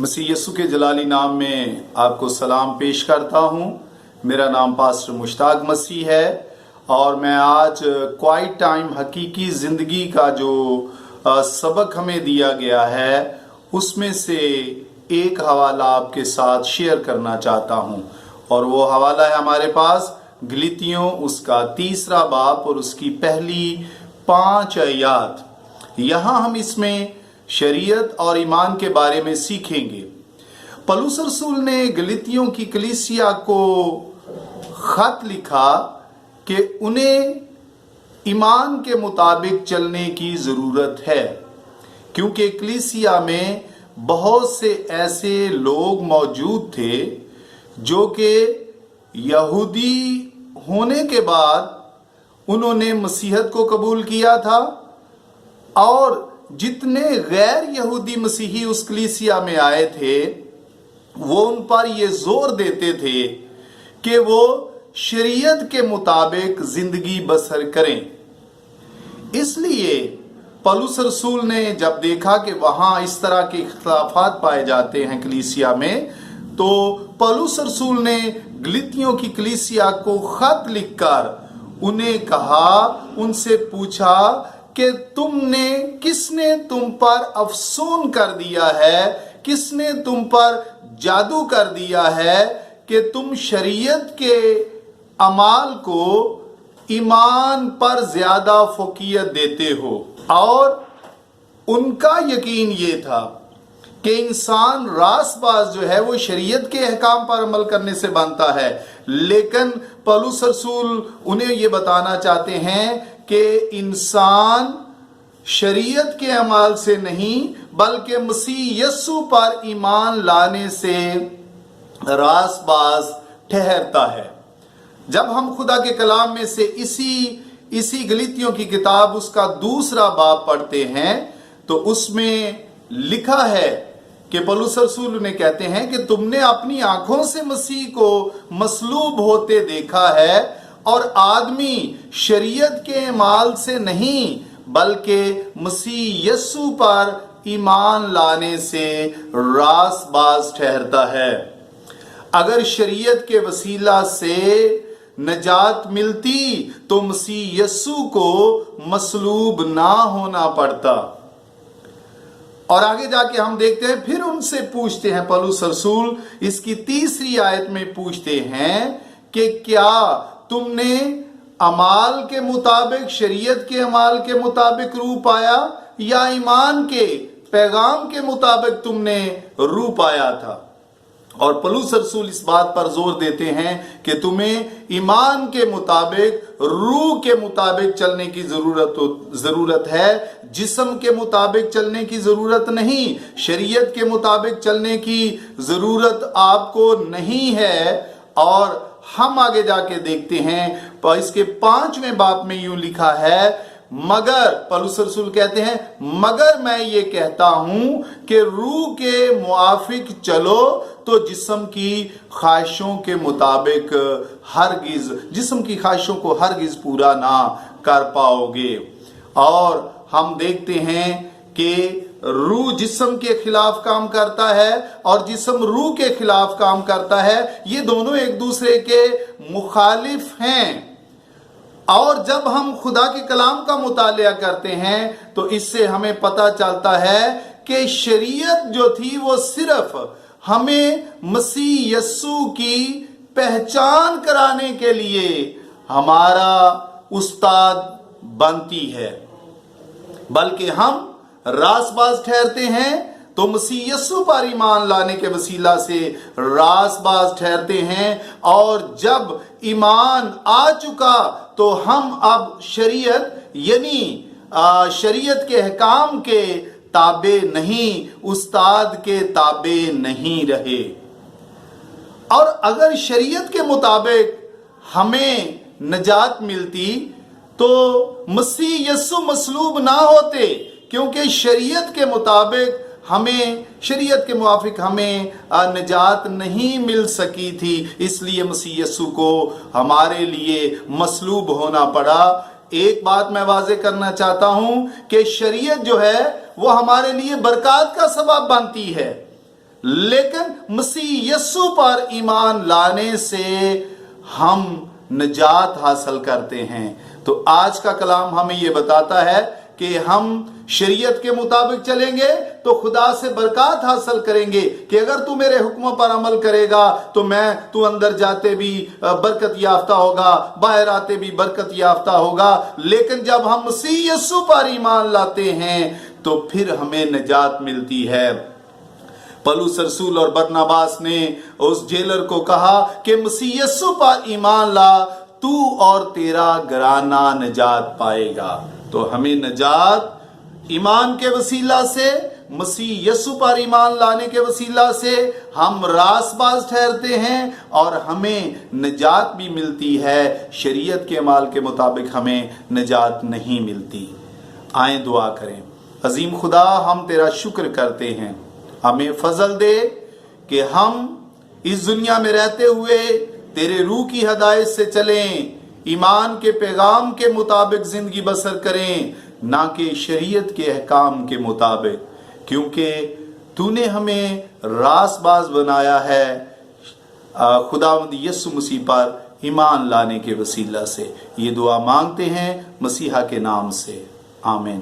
मसीह यस्सु के जलाली नाम में आपको सलाम पेश करता हूँ। मेरा नाम पास्टर मुश्ताक मसीह है और मैं आज क्वाइट टाइम हकीकी ज़िंदगी का जो सबक हमें दिया गया है उसमें से एक हवाला आपके साथ शेयर करना चाहता हूँ। और वो हवाला है हमारे पास गलीतियों उसका 3 बाब और उसकी पहली 5 आयत। यहाँ हम इसमें शरीयत और ईमान के बारे में सीखेंगे। पौलुस रसूल ने गलीतियों की कलीसिया को खत लिखा कि उन्हें ईमान के मुताबिक चलने की ज़रूरत है, क्योंकि कलीसिया में बहुत से ऐसे लोग मौजूद थे जो कि यहूदी होने के बाद उन्होंने मसीहत को कबूल किया था, और जितने गैर यहूदी मसीही उस कलीसिया में आए थे वो उन पर ये जोर देते थे कि वो शरीयत के मुताबिक जिंदगी बसर करें। इसलिए पौलुस रसूल ने जब देखा कि वहाँ इस तरह के इख्तिलाफात पाए जाते हैं कलीसिया में, तो पौलुस रसूल ने गलीतियों की कलीसिया को खत लिखकर उन्हें कहा, उनसे पूछा कि किसने तुम पर अफसून कर दिया है, किसने तुम पर जादू कर दिया है कि तुम शरीयत के अमाल को ईमान पर ज्यादा फोकियत देते हो। और उनका यकीन ये था कि इंसान रासबाज जो है वो शरीयत के अहकाम पर अमल करने से बनता है, लेकिन पौलुस रसूल उन्हें ये बताना चाहते हैं कि इंसान शरीयत के अमाल से नहीं बल्कि मसीह यस्सु पर ईमान लाने से रासबाज ठहरता है। जब हम खुदा के कलाम में से इसी गलीतियों की किताब उसका 2 बाब पढ़ते हैं तो उसमें लिखा है कि पौलुस रसूल ने कहते हैं कि तुमने अपनी आंखों से मसीह को मसलूब होते देखा है, और आदमी शरीयत के अमाल से नहीं बल्कि मसीह यस्सु पर ईमान लाने से रासबाज ठहरता है। अगर शरीयत के वसीला से नजात मिलती तो मसीह यस्सु को मसलूब ना होना पड़ता। और आगे जाके हम देखते हैं, फिर उनसे पूछते हैं पौलुस रसूल इसकी 3 आयत में पूछते हैं कि क्या तुमने अमाल के मुताबिक शरीयत के अमाल के मुताबिक रूह पाया या ईमान के पैगाम के मुताबिक तुमने रूह पाया था। और पौलुस रसूल इस बात पर जोर देते हैं कि तुम्हें ईमान के मुताबिक रूह के मुताबिक चलने की जरूरत है, जिस्म के मुताबिक चलने की जरूरत नहीं, शरीयत के मुताबिक चलने की जरूरत आपको नहीं है। और हम आगे जाके देखते हैं इसके 5वें बाब में यूं लिखा है, मगर पौलुस रसूल कहते हैं मगर मैं ये कहता हूं कि रूह के मुआफिक चलो तो जिस्म की ख्वाहिशों के मुताबिक जिस्म की ख्वाहिशों को हरगिज पूरा ना कर पाओगे। और हम देखते हैं कि रूह जिस्म के खिलाफ काम करता है और जिस्म रूह के खिलाफ काम करता है, ये दोनों एक दूसरे के मुखालिफ हैं। और जब हम खुदा के कलाम का मुतालिया करते हैं तो इससे हमें पता चलता है कि शरीयत जो थी वो सिर्फ हमें मसीह यस्सु की पहचान कराने के लिए हमारा उस्ताद बनती है, बल्कि हम रासबाज ठहरते हैं तो मसीह यस्सु पर ईमान लाने के वसीला से रासबाज ठहरते हैं। और जब ईमान आ चुका तो हम अब शरीयत यानी शरीयत के अहकाम के ताबे नहीं, उस्ताद के ताबे नहीं रहे। और अगर शरीयत के मुताबिक हमें नजात मिलती तो मसीह यस्सु मसलूब ना होते, क्योंकि शरीयत के मुताबिक शरीयत के मुआफिक हमें नजात नहीं मिल सकी थी, इसलिए मसीह यस्सु को हमारे लिए मसलूब होना पड़ा। एक बात मैं वाजे करना चाहता हूं कि शरीयत जो है वो हमारे लिए बरकत का सबब बनती है, लेकिन मसीह यस्सु पर ईमान लाने से हम निजात हासिल करते हैं। तो आज का कलाम हमें यह बताता है कि हम शरीयत के मुताबिक चलेंगे तो खुदा से बरकत हासिल करेंगे कि अगर तू मेरे हुक्मों पर अमल करेगा तो तू अंदर जाते भी बरकत याफ्ता होगा, बाहर आते भी बरकत याफ्ता होगा। लेकिन जब हम मसीह यस्सु पर ईमान लाते हैं तो फिर हमें निजात मिलती है। पौलुस रसूल और बरनबास ने उस जेलर को कहा कि मसीह यस्सु पर ईमान ला, तू और तेरा घराना निजात पाएगा। तो हमें निजात ईमान के वसीला से, मसीह यस्सु पर ईमान लाने के वसीला से हम रासबाज ठहरते हैं और हमें निजात भी मिलती है। शरीयत के अमाल के मुताबिक हमें निजात नहीं मिलती। आए दुआ करें। अजीम खुदा, हम तेरा शुक्र करते हैं, हमें फजल दे कि हम इस दुनिया में रहते हुए तेरे रूह की हदायत से चलें, ईमान के पैगाम के मुताबिक जिंदगी बसर करें, ना कि शरीयत के अहकाम के मुताबिक, क्योंकि तूने हमें रासबाज बनाया है खुदावंद यस्सु मसीह पर ईमान लाने के वसीला से। ये दुआ मांगते हैं मसीहा के नाम से, आमीन।